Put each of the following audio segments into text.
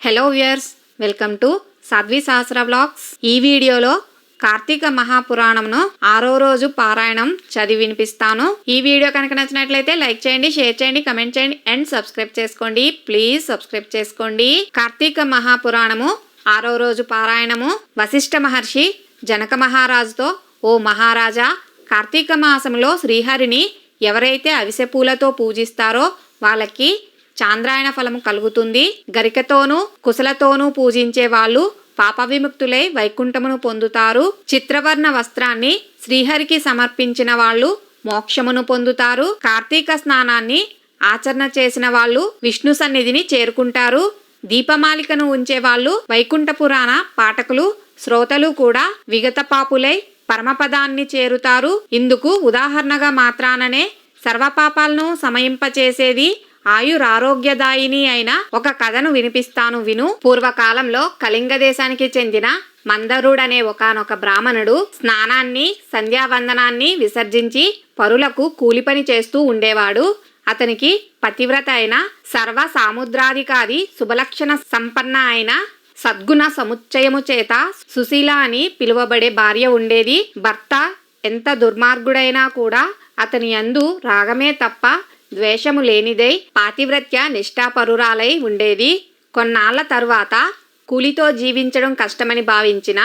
Hello viewers, welcome to Sadhvi Sahasra vlogs. ఈ వీడియోలో కార్తీక మహాపురాణంను 6వ రోజు పారాయణం చదివి వినిపిస్తాను. ఈ వీడియో కనుక నచ్చినట్లయితే లైక్ చేయండి, షేర్ చేయండి, కమెంట్ చేయండి అండ్ సబ్స్క్రైబ్ చేసుకోండి. ప్లీజ్ సబ్స్క్రైబ్ చేసుకోండి. కార్తీక మహాపురాణము 6వ రోజు పారాయణము. వశిష్ఠ మహర్షి జనక మహారాజుతో, ఓ మహారాజా, కార్తీక మాసంలో శ్రీహరిని ఎవరైతే అవిసె పూలతో పూజిస్తారో వాళ్ళకి చాంద్రాయణ ఫలము కలుగుతుంది. గరికతోనూ కుశలతోనూ పూజించే వాళ్ళు పాప విముక్తులై వైకుంఠమును పొందుతారు. చిత్రవర్ణ వస్త్రాన్ని శ్రీహరికి సమర్పించిన వాళ్ళు మోక్షమును పొందుతారు. కార్తీక స్నానాన్ని ఆచరణ చేసిన వాళ్ళు విష్ణు సన్నిధిని చేరుకుంటారు. దీపమాలికను ఉంచే వాళ్ళు వైకుంఠ పురాణ పాఠకులు శ్రోతలు కూడా విగత పాపులై పరమపదాన్ని చేరుతారు. ఇందుకు ఉదాహరణగా మాత్రాననే సర్వపాపాలను సమయింపచేసేది ఆయురారోగ్యదాయిని అయిన ఒక కథను వినిపిస్తాను విను. పూర్వకాలంలో కళింగ దేశానికి చెందిన మందరుడనే ఒకానొక బ్రాహ్మణుడు స్నానాన్ని సంధ్యావందనాన్ని విసర్జించి పరులకు కూలిపని చేస్తూ ఉండేవాడు. అతనికి పతివ్రత అయిన సర్వ సాముద్రాధికారి శుభలక్షణ సంపన్న అయిన సద్గుణ సముచ్చయము చేత సుశీల అని పిలువబడే భార్య ఉండేది. భర్త ఎంత దుర్మార్గుడైనా కూడా అతని యందు రాగమే తప్ప ద్వేషము లేనిదై పాతివ్రత్య నిష్ఠాపరురాలై ఉండేది. కొన్నాళ్ల తరువాత కూలితో జీవించడం కష్టమని భావించిన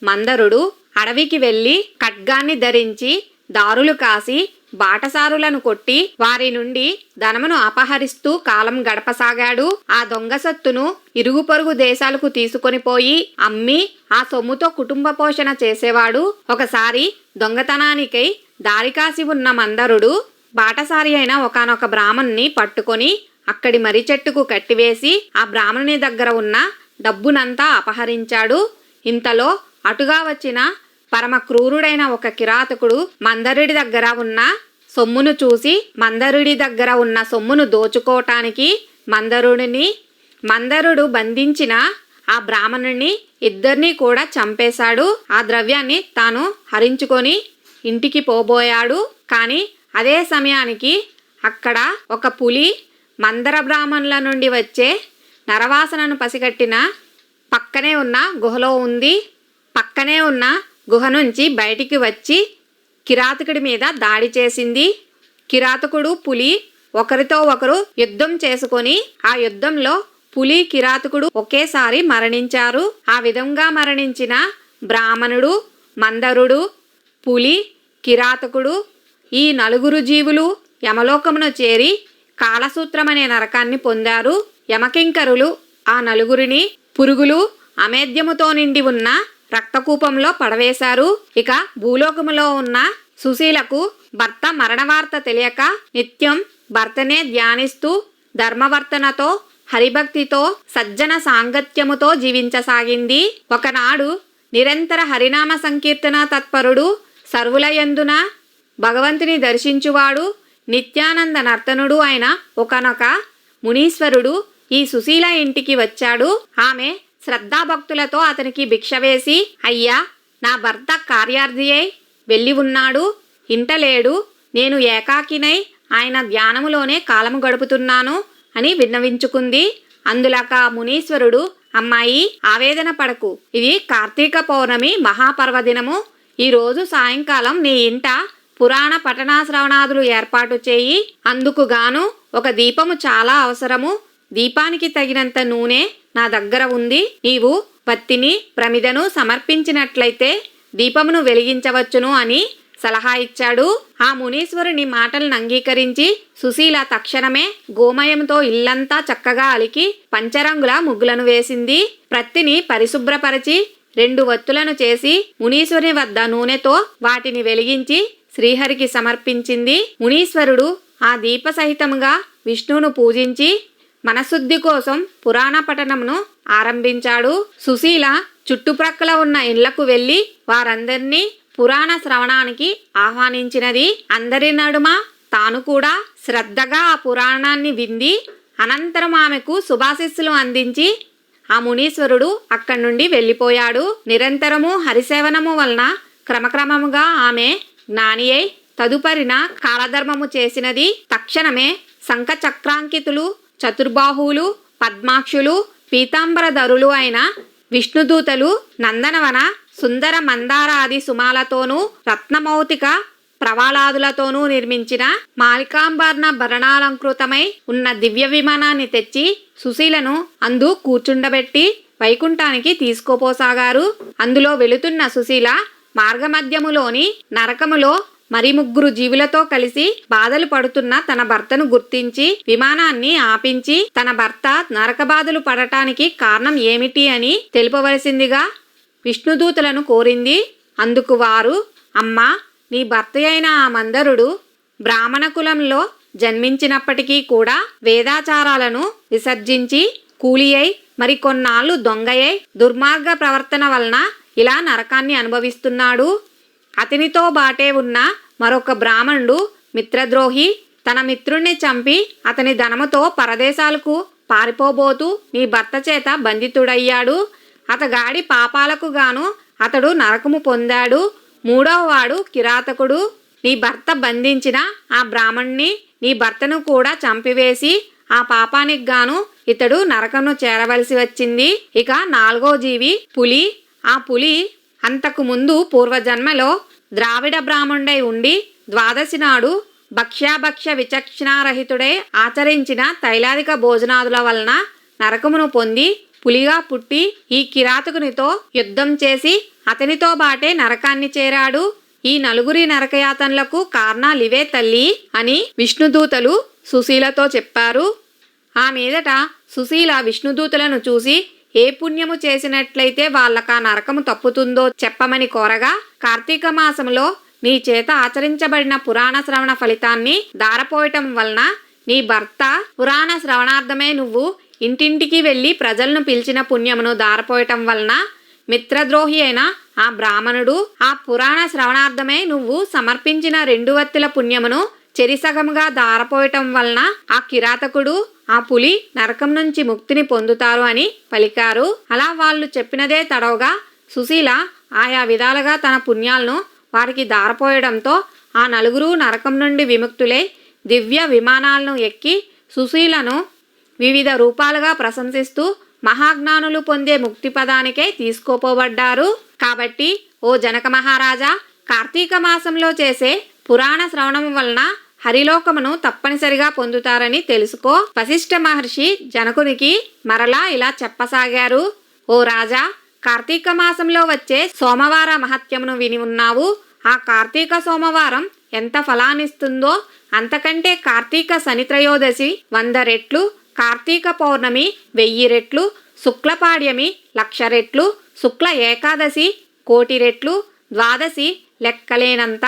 మందరుడు అడవికి వెళ్లి ఖడ్గాన్ని ధరించి దారులు కాసి బాటసారులను కొట్టి వారి నుండి ధనమును అపహరిస్తూ కాలం గడపసాగాడు. ఆ దొంగ సొత్తును ఇరుగు పొరుగు దేశాలకు తీసుకొని పోయి అమ్మి ఆ సొమ్ముతో కుటుంబ పోషణ చేసేవాడు. ఒకసారి దొంగతనానికై దారికాసి ఉన్న మందరుడు బాటసారి అయిన ఒకానొక బ్రాహ్మణుని పట్టుకొని అక్కడి మర్రి చెట్టుకు కట్టివేసి ఆ బ్రాహ్మణుని దగ్గర ఉన్న డబ్బునంతా అపహరించాడు. ఇంతలో అటుగా వచ్చిన పరమ క్రూరుడైన ఒక కిరాతకుడు మందరుడి దగ్గర ఉన్న సొమ్మును చూసి మందరుడి దగ్గర ఉన్న సొమ్మును దోచుకోవటానికి మందరుడు బంధించిన ఆ బ్రాహ్మణుని ఇద్దరినీ కూడా చంపేశాడు. ఆ ద్రవ్యాన్ని తాను హరించుకొని ఇంటికి పోబోయాడు. కానీ అదే సమయానికి అక్కడ ఒక పులి మందర బ్రాహ్మణుల నుండి వచ్చే నరవాసనను పసిగట్టిన పక్కనే ఉన్న గుహలో ఉంది. పక్కనే ఉన్న గుహ నుంచి బయటికి వచ్చి కిరాతకుడి మీద దాడి చేసింది. కిరాతకుడు పులి ఒకరితో ఒకరు యుద్ధం చేసుకొని ఆ యుద్ధంలో పులి కిరాతకుడు ఒకేసారి మరణించారు. ఆ విధంగా మరణించిన బ్రాహ్మణుడు, మందరుడు, పులి, కిరాతకుడు ఈ నలుగురు జీవులు యమలోకమును చేరి కాలసూత్రమనే నరకాన్ని పొందారు. యమకింకరులు ఆ నలుగురిని పురుగులు అమేధ్యముతో నిండి ఉన్న రక్తకూపంలో పడవేశారు. ఇక భూలోకములో ఉన్న సుశీలకు భర్త మరణవార్త తెలియక నిత్యం భర్తనే ధ్యానిస్తూ ధర్మవర్తనతో హరిభక్తితో సజ్జన సాంగత్యముతో జీవించసాగింది. ఒకనాడు నిరంతర హరినామ సంకీర్తన తత్పరుడు, సర్వులయందున భగవంతుని దర్శించువాడు, నిత్యానంద నర్తనుడు అయిన ఒకనొక మునీశ్వరుడు ఈ సుశీల ఇంటికి వచ్చాడు. ఆమె శ్రద్ధాభక్తులతో అతనికి భిక్ష వేసి, అయ్యా, నా భర్త కార్యార్థి అయి వెళ్ళి ఉన్నాడు, ఇంటలేడు, నేను ఏకాకినై ఆయన ధ్యానములోనే కాలము గడుపుతున్నాను అని విన్నవించుకుంది. అందులక మునీశ్వరుడు, అమ్మాయి, ఆవేదన పడకు, ఇది కార్తీక పౌర్ణమి మహాపర్వదినము. ఈరోజు సాయంకాలం నీ ఇంట పురాణ పఠనా శ్రవణాదులు ఏర్పాటు చేయి. అందుకు గాను ఒక దీపము చాలా అవసరము. దీపానికి తగినంత నూనె నా దగ్గర ఉంది. నీవు పత్తిని ప్రమిదను సమర్పించినట్లయితే దీపమును వెలిగించవచ్చును అని సలహా ఇచ్చాడు. ఆ మునీశ్వరుని మాటలను అంగీకరించి సుశీల తక్షణమే గోమయంతో ఇల్లంతా చక్కగా అలికి పంచరంగుల ముగ్గులను వేసింది. ప్రత్తిని పరిశుభ్రపరిచి 2 వత్తులను చేసి మునీశ్వరుని వద్ద నూనెతో వాటిని వెలిగించి శ్రీహరికి సమర్పించింది. మునీశ్వరుడు ఆ దీప సహితముగా విష్ణువును పూజించి మనశుద్ధి కోసం పురాణ పఠనమును ఆరంభించాడు. సుశీల చుట్టుప్రక్కల ఉన్న ఇళ్లకు వెళ్లి వారందరినీ పురాణ శ్రవణానికి ఆహ్వానించినది. అందరి నడుమ తాను కూడా శ్రద్ధగా ఆ పురాణాన్ని వింది. అనంతరం ఆమెకు శుభాశిస్సులు అందించి ఆ మునీశ్వరుడు అక్కడి నుండి వెళ్ళిపోయాడు. నిరంతరము హరిసేవనము వలన క్రమక్రమముగా ఆమె జ్ఞాని అయి తదుపరిన కాలధర్మము చేసినది. తక్షణమే శంఖ చక్రాంకితులు, చతుర్బాహువులు, పద్మాక్షులు, పీతాంబరధరులు అయిన విష్ణుదూతలు నందనవన సుందర మందారాది సుమాలతోనూ రత్నమౌతిక ప్రవాళాదులతోనూ నిర్మించిన మాలికాంబర్ణ భరణాలంకృతమై ఉన్న దివ్య విమానాన్ని తెచ్చి సుశీలను అందు కూర్చుండబెట్టి వైకుంఠానికి తీసుకుపోసాగారు. అందులో వెళుతున్న సుశీల మార్గమధ్యములోని నరకములో మరి 3 జీవులతో కలిసి బాధలు పడుతున్న తన భర్తను గుర్తించి విమానాన్ని ఆపించి తన భర్త నరక బాధలు పడటానికి కారణం ఏమిటి అని తెలుపవలసిందిగా విష్ణుదూతలను కోరింది. అందుకు వారు, అమ్మా, నీ భర్త అయిన ఆ మందరుడు బ్రాహ్మణ కులంలో జన్మించినప్పటికీ కూడా వేదాచారాలను విసర్జించి కూలి అయి మరి కొన్నాళ్ళు దొంగయై దుర్మార్గ ప్రవర్తన వలన ఇలా నరకాన్ని అనుభవిస్తున్నాడు. అతనితో బాటే ఉన్న మరొక బ్రాహ్మణుడు మిత్రద్రోహి తన మిత్రుణ్ణి చంపి అతని ధనముతో పరదేశాలకు పారిపోబోతూ నీ భర్త చేత బంధితుడయ్యాడు. అతగాడి పాపాలకు గాను అతడు నరకము పొందాడు. 3వ వాడు కిరాతకుడు. నీ భర్త బంధించిన ఆ బ్రాహ్మణ్ణి నీ భర్తను కూడా చంపివేసి ఆ పాపానికి గాను ఇతడు నరకమును చేరవలసి వచ్చింది. ఇక 4వ జీవి పులి. ఆ పులి అంతకు ముందు పూర్వజన్మలో ద్రావిడ బ్రాహ్మణుడై ఉండి ద్వాదశి నాడు భక్ష్యాభక్ష్య విచక్షణారహితుడై ఆచరించిన తైలాదిక భోజనాదుల వలన నరకమును పొంది పులిగా పుట్టి ఈ కిరాతకునితో యుద్ధం చేసి అతనితో బాటే నరకాన్ని చేరాడు. ఈ 4 నరకయాతనలకు కారణాలివే తల్లి అని విష్ణుదూతలు సుశీలతో చెప్పారు. ఆ మీదట సుశీల విష్ణుదూతలను చూసి ఏ పుణ్యము చేసినట్లయితే వాళ్ళకా నరకము తప్పుతుందో చెప్పమని కోరగా, కార్తీక మాసంలో నీ చేత ఆచరించబడిన పురాణ శ్రవణ ఫలితాన్ని దారపోయటం వలన నీ భర్త పురాణ శ్రవణార్థమే నువ్వు ఇంటింటికి వెళ్ళి ప్రజలను పిలిచిన పుణ్యమును దారపోయటం వలన మిత్రద్రోహి అయిన ఆ బ్రాహ్మణుడు ఆ పురాణ శ్రవణార్థమే నువ్వు సమర్పించిన 2 వత్తుల పుణ్యమును చెరిసగముగా దారపోయటం వలన ఆ కిరాతకుడు ఆ పులి నరకం నుంచి ముక్తిని పొందుతారు అని పలికారు. అలా వాళ్ళు చెప్పినదే తడవుగా సుశీల ఆయా విధాలుగా తన పుణ్యాలను వారికి దారపోయడంతో ఆ 4 నరకం నుండి విముక్తులై దివ్య విమానాలను ఎక్కి సుశీలను వివిధ రూపాలుగా ప్రశంసిస్తూ మహాజ్ఞానులు పొందే ముక్తి పదానికే తీసుకుపోబడ్డారు. కాబట్టి ఓ జనక మహారాజా, కార్తీక మాసంలో చేసే పురాణ శ్రవణం వలన హరిలోకమును తప్పనిసరిగా పొందుతారని తెలుసుకో. వశిష్ఠ మహర్షి జనకునికి మరలా ఇలా చెప్పసాగారు. ఓ రాజా, కార్తీక మాసంలో వచ్చే సోమవార మహత్యమును విని ఉన్నావు. ఆ కార్తీక సోమవారం ఎంత ఫలాన్నిస్తుందో అంతకంటే కార్తీక శని త్రయోదశి 100 రెట్లు, కార్తీక పౌర్ణమి 1000 రెట్లు, శుక్లపాడ్యమి 1,00,000 రెట్లు, శుక్ల ఏకాదశి 1,000,000 రెట్లు, ద్వాదశి లెక్కలేనంత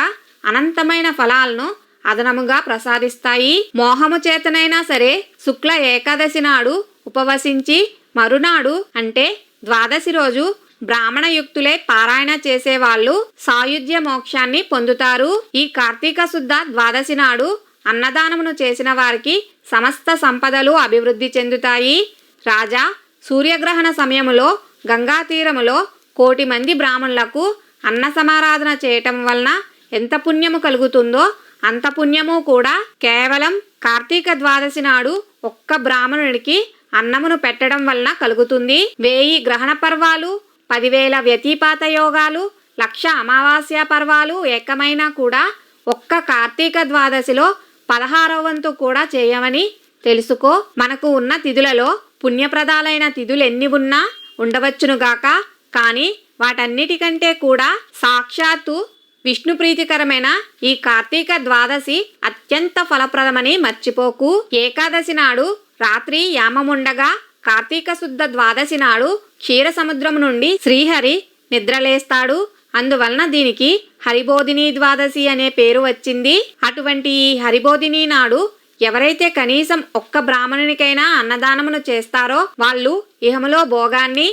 అనంతమైన ఫలాలను అదనముగా ప్రసాదిస్తాయి. మోహము చేతనైనా సరే శుక్ల ఏకాదశి నాడు ఉపవసించి మరునాడు అంటే ద్వాదశి రోజు బ్రాహ్మణయుక్తులే పారాయణ చేసేవాళ్ళు సాయుధ్య మోక్షాన్ని పొందుతారు. ఈ కార్తీక శుద్ధ ద్వాదశి నాడు అన్నదానమును చేసిన వారికి సమస్త సంపదలు అభివృద్ధి చెందుతాయి. రాజా, సూర్యగ్రహణ సమయములో గంగా తీరములో 1,000,000 మంది బ్రాహ్మణులకు అన్న సమారాధన చేయటం వలన ఎంత పుణ్యము కలుగుతుందో అంత పుణ్యము కూడా కేవలం కార్తీక ద్వాదశి నాడు ఒక్క బ్రాహ్మణుడికి అన్నమును పెట్టడం వలన కలుగుతుంది. 1000 గ్రహణ పర్వాలు, 10,000 వ్యతిపాత యోగాలు, 1,00,000 అమావాస్య పర్వాలు ఏకమైనా కూడా ఒక్క కార్తీక ద్వాదశిలో 16వ వంతు కూడా చేయమని తెలుసుకో. మనకు ఉన్న తిథులలో పుణ్యప్రదాలైన తిథులు ఎన్ని ఉన్నా ఉండవచ్చునుగాక, కానీ వాటన్నిటికంటే కూడా సాక్షాత్తు విష్ణు ప్రీతికరమైన ఈ కార్తీక ద్వాదశి అత్యంత ఫలప్రదమని మర్చిపోకు. ఏకాదశి నాడు రాత్రి యామముండగా కార్తీక శుద్ధ ద్వాదశి నాడు క్షీర సముద్రము నుండి శ్రీహరి నిద్రలేస్తాడు. అందువలన దీనికి హరిబోధిని ద్వాదశి అనే పేరు వచ్చింది. అటువంటి ఈ హరిబోధిని నాడు ఎవరైతే కనీసం ఒక్క బ్రాహ్మణునికైనా అన్నదానమును చేస్తారో వాళ్ళు ఇహములో భోగాన్ని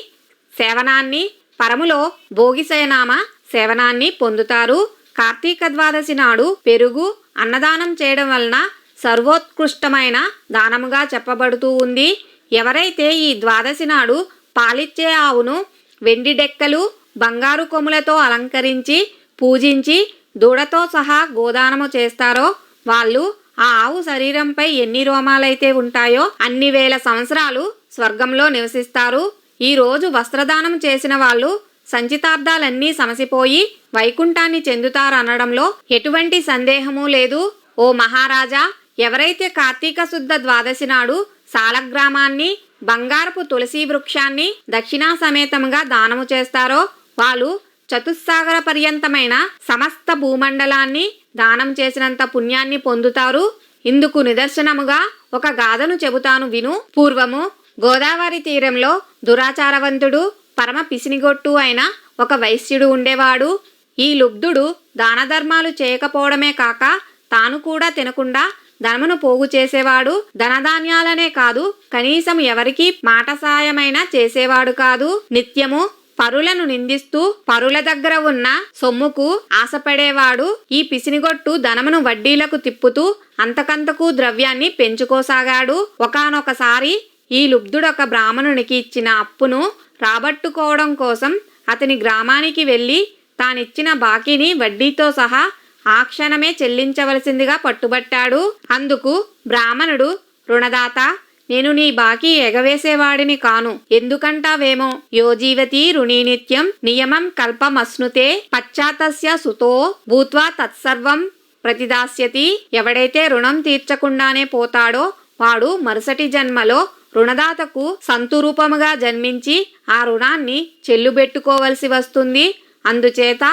సేవనాన్ని, పరములో భోగిశయనామ సేవనాన్ని పొందుతారు. కార్తీక ద్వాదశి నాడు పెరుగు అన్నదానం చేయడం వలన సర్వోత్కృష్టమైన దానముగా చెప్పబడుతూ ఉంది. ఎవరైతే ఈ ద్వాదశి నాడు పాలిచ్చే ఆవును వెండి డెక్కలు బంగారు కొమ్ములతో అలంకరించి పూజించి దూడతో సహా గోదానము చేస్తారో వాళ్ళు ఆ ఆవు శరీరంపై ఎన్ని రోమాలైతే ఉంటాయో అన్ని వేల సంవత్సరాలు స్వర్గంలో నివసిస్తారు. ఈ రోజు వస్త్రదానం చేసిన వాళ్ళు సంచితార్థాలన్నీ సమసిపోయి వైకుంఠాన్ని చెందుతారనడంలో ఎటువంటి సందేహమూ లేదు. ఓ మహారాజా, ఎవరైతే కార్తీక శుద్ధ ద్వాదశి నాడు సాలగ్రామాన్ని, బంగారపు తులసి వృక్షాన్ని దక్షిణా సమేతంగా దానము చేస్తారో వాళ్ళు చతుస్సాగర పర్యంతమైన సమస్త భూమండలాన్ని దానం చేసినంత పుణ్యాన్ని పొందుతారు. ఇందుకు నిదర్శనముగా ఒక గాథను చెబుతాను విను. పూర్వము గోదావరి తీరంలో దురాచారవంతుడు, పరమ పిసినిగొట్టు అయిన ఒక వైశ్యుడు ఉండేవాడు. ఈ లుబ్ధుడు దాన ధర్మాలు చేయకపోవడమే కాక తాను కూడా తినకుండా ధనమును పోగు చేసేవాడు. ధనధాన్యాలనే కాదు, కనీసం ఎవరికి మాట సాయమైనా చేసేవాడు కాదు. నిత్యము పరులను నిందిస్తూ పరుల దగ్గర ఉన్న సొమ్ముకు ఆశపడేవాడు. ఈ పిసినిగొట్టు ధనమును వడ్డీలకు తిప్పుతూ అంతకంతకు ద్రవ్యాన్ని పెంచుకోసాగాడు. ఒకానొకసారి ఈ లుబ్ధుడొక బ్రాహ్మణునికి ఇచ్చిన అప్పును రాబట్టుకోవడం కోసం అతని గ్రామానికి వెళ్లి తానిచ్చిన బాకీని వడ్డీతో సహా ఆ క్షణమే చెల్లించవలసిందిగా పట్టుబట్టాడు. అందుకు బ్రాహ్మణుడు, రుణదాత, నేను నీ బాకీ ఎగవేసేవాడిని కాను. ఎందుకంటావేమో, యోజీవతి రుణీ నిత్యం నియమం కల్పమస్నుతే పశ్చాత్తస్య సుతో భూత్వా తత్సర్వం ప్రతిదాస్యతి. ఎవడైతే రుణం తీర్చకుండానే పోతాడో వాడు మరుసటి జన్మలో రుణదాతకు సంతురూపముగా జన్మించి ఆ రుణాన్ని చెల్లుబెట్టుకోవలసి వస్తుంది. అందుచేత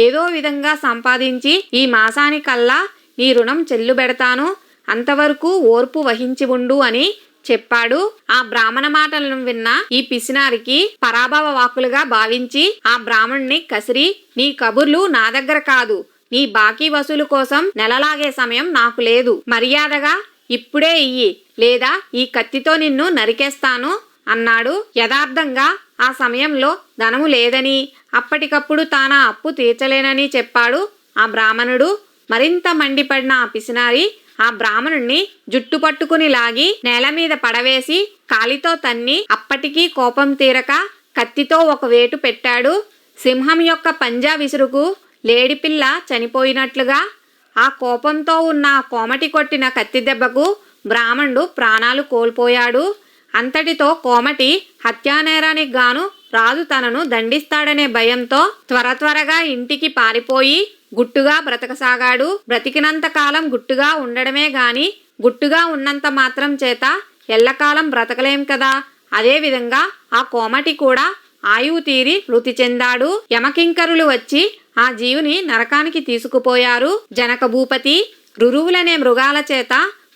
ఏదో విధంగా సంపాదించి ఈ మాసానికల్లా నీ రుణం చెల్లుబెడతాను, అంతవరకు ఓర్పు వహించి ఉండు అని చెప్పాడు. ఆ బ్రాహ్మణ మాటలను విన్న ఈ పిసినారికి పరాభవ వాక్కులుగా భావించి ఆ బ్రాహ్మణుని కసిరి, నీ కబుర్లు నా దగ్గర కాదు, నీ బాకీ వసూలు కోసం నెలలాగే సమయం నాకు లేదు, మర్యాదగా ఇప్పుడే ఇయ్యి, లేదా ఈ కత్తితో నిన్ను నరికేస్తాను అన్నాడు. యథార్థంగా ఆ సమయంలో ధనము లేదని, అప్పటికప్పుడు తానా అప్పు తీర్చలేనని చెప్పాడు ఆ బ్రాహ్మణుడు. మరింత మండిపడిన ఆ పిసినారి ఆ బ్రాహ్మణుణ్ణి జుట్టు పట్టుకుని లాగి నేల మీద పడవేసి కాలితో తన్ని అప్పటికీ కోపం తీరక కత్తితో ఒక వేటు పెట్టాడు. సింహం యొక్క పంజా విసురుకు లేడిపిల్ల చనిపోయినట్లుగా ఆ కోపంతో ఉన్న కోమటి కొట్టిన కత్తి దెబ్బకు బ్రాహ్మణుడు ప్రాణాలు కోల్పోయాడు. అంతటితో కోమటి హత్యానేరానికి గాను రాజు తనను దండిస్తాడనే భయంతో త్వరగా ఇంటికి పారిపోయి గుట్టుగా బ్రతకసాగాడు. బ్రతికినంత కాలం గుట్టుగా ఉండడమే గాని గుట్టుగా ఉన్నంత మాత్రం చేత ఎల్లకాలం బ్రతకలేం కదా. అదేవిధంగా ఆ కోమటి కూడా ఆయువు తీరి మృతి చెందాడు. యమకింకరులు వచ్చి ఆ జీవుని నరకానికి తీసుకుపోయారు. జనక భూపతి రురువులనే మృగాల చేత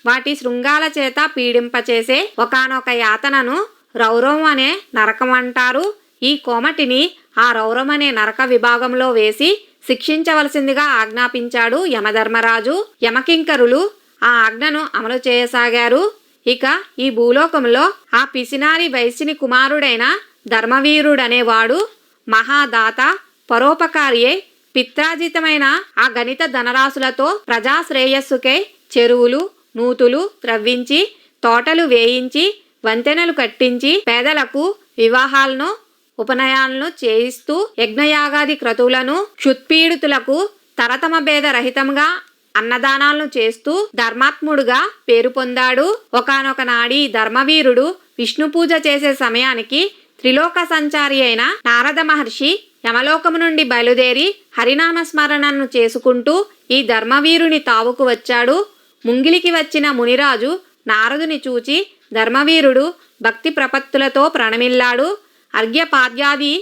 వాటి శృంగాల చేత పీడింపచేసే ఒకానొక యాతనను రౌరవం అనే నరకం అంటారు. ఈ కోమటిని ఆ రౌరవం అనే నరక విభాగంలో వేసి శిక్షించవలసిందిగా ఆజ్ఞాపించాడు యమధర్మరాజు. యమకింకరులు ఆ ఆజ్ఞను అమలు చేయసాగారు. ఇక ఈ భూలోకంలో ఆ పిసినారి వైశ్యుని కుమారుడైన ధర్మవీరుడనేవాడు మహాదాత, పరోపకారియే, పిత్రాజితమైన ఆ గణిత ధనరాశులతో ప్రజా శ్రేయస్సుకై చెరువులు, నూతులు త్రవ్వించి, తోటలు వేయించి, వంతెనలు కట్టించి, పేదలకు వివాహాలను, ఉపనయనాలను చేయిస్తూ, యజ్ఞయాగాది క్రతువులను, క్షుత్పీడితులకు తరతమ భేద రహితంగా అన్నదానాలను చేస్తూ ధర్మాత్ముడుగా పేరు పొందాడు. ఒకానొక నాడి ధర్మవీరుడు విష్ణు పూజ చేసే సమయానికి త్రిలోక సంచారి అయిన నారద మహర్షి యమలోకము నుండి బయలుదేరి హరినామ స్మరణను చేసుకుంటూ ఈ ధర్మవీరుని తావుకు వచ్చాడు. ముంగిలికి వచ్చిన మునిరాజు నారదుని చూచి ధర్మవీరుడు భక్తి ప్రపత్తులతో ప్రణమిల్లాడు. అర్ఘ్యపాద్యాది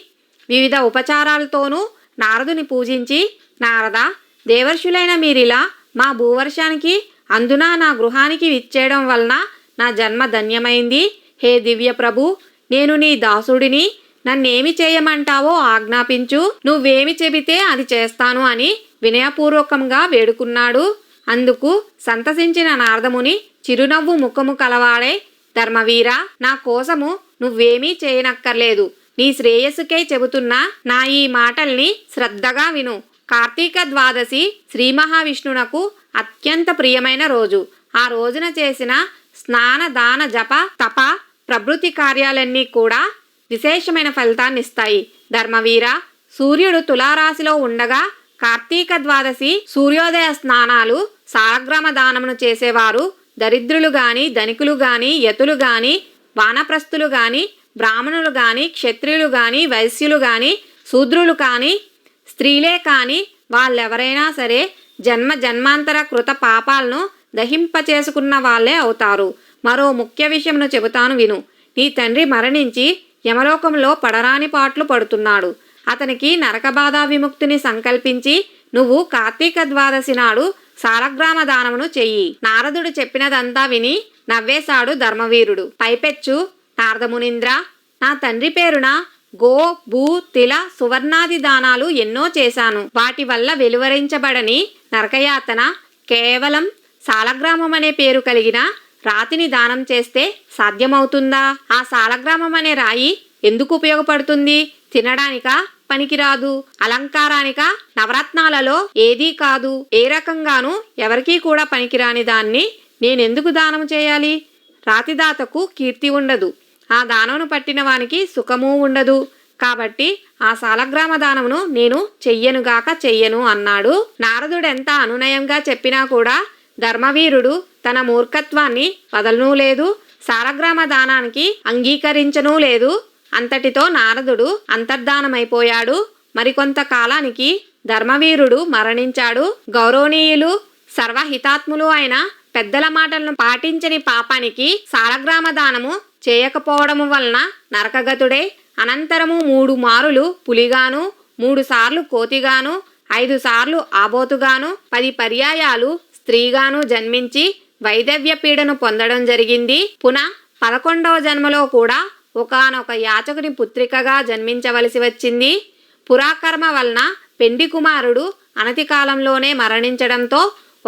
వివిధ ఉపచారాలతోనూ నారదుని పూజించి, నారద, దేవర్షులైన మీరిలా మా భూవర్షానికి అందున నా గృహానికి విచ్చేయడం వలన నా జన్మ ధన్యమైంది. హే దివ్య ప్రభు, నేను నీ దాసుడిని, నన్నేమి చేయమంటావో ఆజ్ఞాపించు, నువ్వేమి చెబితే అది చేస్తాను అని వినయపూర్వకంగా వేడుకున్నాడు. అందుకు సంతసించిన నారదముని చిరునవ్వు ముఖము కలవాడే, ధర్మవీరా, నా కోసము నువ్వేమీ చేయనక్కర్లేదు, నీ శ్రేయస్సుకై చెబుతున్నా నా ఈ మాటల్ని శ్రద్ధగా విను. కార్తీక ద్వాదశి శ్రీ మహావిష్ణునకు అత్యంత ప్రియమైన రోజు. ఆ రోజున చేసిన స్నాన, దాన, జప, తప ప్రభృతి కార్యాలన్నీ కూడా విశేషమైన ఫలితాన్నిస్తాయి. ధర్మవీర, సూర్యుడు తులారాశిలో ఉండగా కార్తీక ద్వాదశి సూర్యోదయ స్నానాలు, సాలగ్రామ దానమును చేసేవారు దరిద్రులు గాని, ధనికులు గాని, యతులు గాని, వానప్రస్థులు గాని, బ్రాహ్మణులు గాని, క్షత్రియులు గాని, వైశ్యులు గాని, శూద్రులు కాని, స్త్రీలే కాని వాళ్ళెవరైనా సరే జన్మ జన్మాంతర కృత పాపాలను దహింపచేసుకున్న వాళ్ళే అవుతారు. మరో ముఖ్య విషయంను చెబుతాను విను. నీ తండ్రి మరణించి యమలోకంలో పడరాని పాట్లు పడుతున్నాడు. అతనికి నరకబాధ విముక్తిని సంకల్పించి నువ్వు కార్తీక ద్వాదశి నాడు సాలగ్రామ దానమును చెయ్యి. నారదుడు చెప్పినదంతా విని నవ్వేశాడు ధర్మవీరుడు. పైపెచ్చు నారదమునింద్ర, నా తండ్రి పేరున గో, భూ, తిల, సువర్ణాది దానాలు ఎన్నో చేశాను. వాటి వల్ల వెలువరించబడని నరకయాతన కేవలం సాలగ్రామం అనే పేరు కలిగిన రాతిని దానం చేస్తే సాధ్యమవుతుందా? ఆ సాలగ్రామం అనే రాయి ఎందుకు ఉపయోగపడుతుంది? తినడానికా? పనికిరాదు. అలంకారానికా? నవరత్నాలలో ఏదీ కాదు. ఏ రకంగానూ ఎవరికీ కూడా పనికిరాని దాన్ని నేనెందుకు దానం చేయాలి? రాతిదాతకు కీర్తి ఉండదు. ఆ దానమును పట్టిన వానికి సుఖమూ ఉండదు. కాబట్టి ఆ సాలగ్రామ దానమును నేను చెయ్యను అన్నాడు. నారదుడెంత అనునయంగా చెప్పినా కూడా ధర్మవీరుడు తన మూర్ఖత్వాన్ని వదలనూ లేదు, సాలగ్రామ దానానికి అంగీకరించనూ లేదు. అంతటితో నారదుడు అంతర్ధానమైపోయాడు. మరికొంత కాలానికి ధర్మవీరుడు మరణించాడు. గౌరవనీయులు సర్వహితాత్ములు అయిన పెద్దల మాటలను పాటించని పాపానికి సాలగ్రామ దానము చేయకపోవడము వలన నరకగతుడే అనంతరము 3 మారులు పులిగాను, 3 సార్లు కోతిగాను, 5 సార్లు ఆబోతుగాను, 10 పర్యాయాలు స్త్రీగాను జన్మించి వైదవ్య పీడను పొందడం జరిగింది. పునః 11వ జన్మలో కూడా ఒకానొక యాచకుని పుత్రికగా జన్మించవలసి వచ్చింది. పురాకర్మ వలన పెండి కుమారుడు అనతి కాలంలోనే మరణించడంతో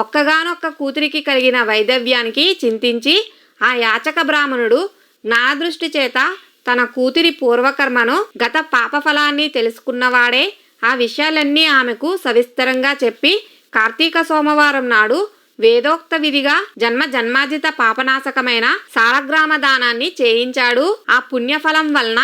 ఒక్కగానొక్క కూతురికి కలిగిన వైదవ్యానికి చింతించి ఆ యాచక బ్రాహ్మణుడు జ్ఞానదృష్టి చేత తన కూతురి పూర్వకర్మను, గత పాపఫలాన్ని తెలుసుకున్నవాడే ఆ విషయాలన్నీ ఆమెకు సవిస్తరంగా చెప్పి కార్తీక సోమవారం నాడు వేదోక్త విధిగా జన్మ జన్మాజిత పాపనాశకమైన సాలగ్రామ దానాన్ని చేయించాడు. ఆ పుణ్యఫలం వలన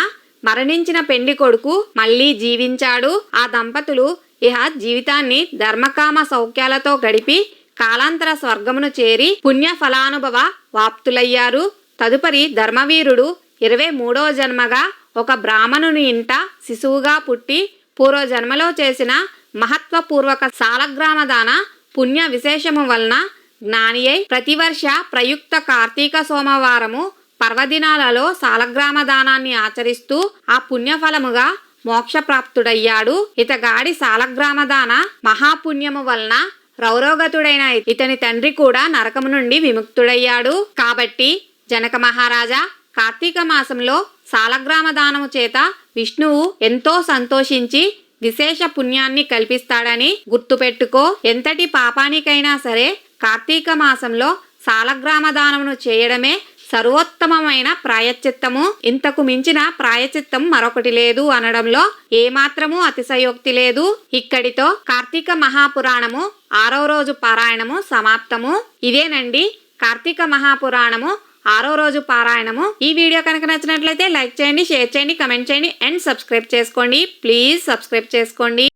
మరణించిన పెండి కొడుకు మళ్లీ జీవించాడు. ఆ దంపతులు ఇహ జీవితాన్ని ధర్మకామ సౌఖ్యాలతో గడిపి కాలాంతర స్వర్గమును చేరి పుణ్య ఫలానుభవ వాప్తులయ్యారు. తదుపరి ధర్మవీరుడు 23వ జన్మగా ఒక బ్రాహ్మణుని ఇంట శిశువుగా పుట్టి పూర్వజన్మలో చేసిన మహత్వపూర్వక సాలగ్రామ దాన పుణ్య విశేషము వలన జ్ఞాని అయి ప్రతివర్ష ప్రయుక్త కార్తీక సోమవారము పర్వదినాలలో సాలగ్రామ దానాన్ని ఆచరిస్తూ ఆ పుణ్యఫలముగా మోక్షప్రాప్తుడయ్యాడు. ఇతగాడి సాలగ్రామ దాన మహాపుణ్యము వలన రౌరోగతుడైన ఇతని తండ్రి కూడా నరకము నుండి విముక్తుడయ్యాడు. కాబట్టి జనక మహారాజా, కార్తీక మాసంలో సాలగ్రామ దానము చేత విష్ణువు ఎంతో సంతోషించి విశేష పుణ్యాన్ని కల్పిస్తాడని గుర్తుపెట్టుకో. ఎంతటి పాపానికైనా సరే కార్తీక మాసంలో సాలగ్రామ దానమును చేయడమే సర్వోత్తమమైన ప్రాయశ్చిత్తము. ఇంతకు మించిన ప్రాయశ్చిత్తం మరొకటి లేదు అనడంలో ఏమాత్రము అతిశయోక్తి లేదు. ఇక్కడితో కార్తీక మహాపురాణము 6వ రోజు పారాయణము సమాప్తము. ఇదేనండి కార్తీక మహాపురాణము 6వ రోజు పారాయణము. ఈ వీడియో కనుక నచ్చినట్లయితే లైక్ చేయండి, షేర్ చేయండి, కమెంట్ చేయండి అండ్ సబ్స్క్రైబ్ చేసుకోండి. ప్లీజ్ సబ్స్క్రైబ్ చేసుకోండి.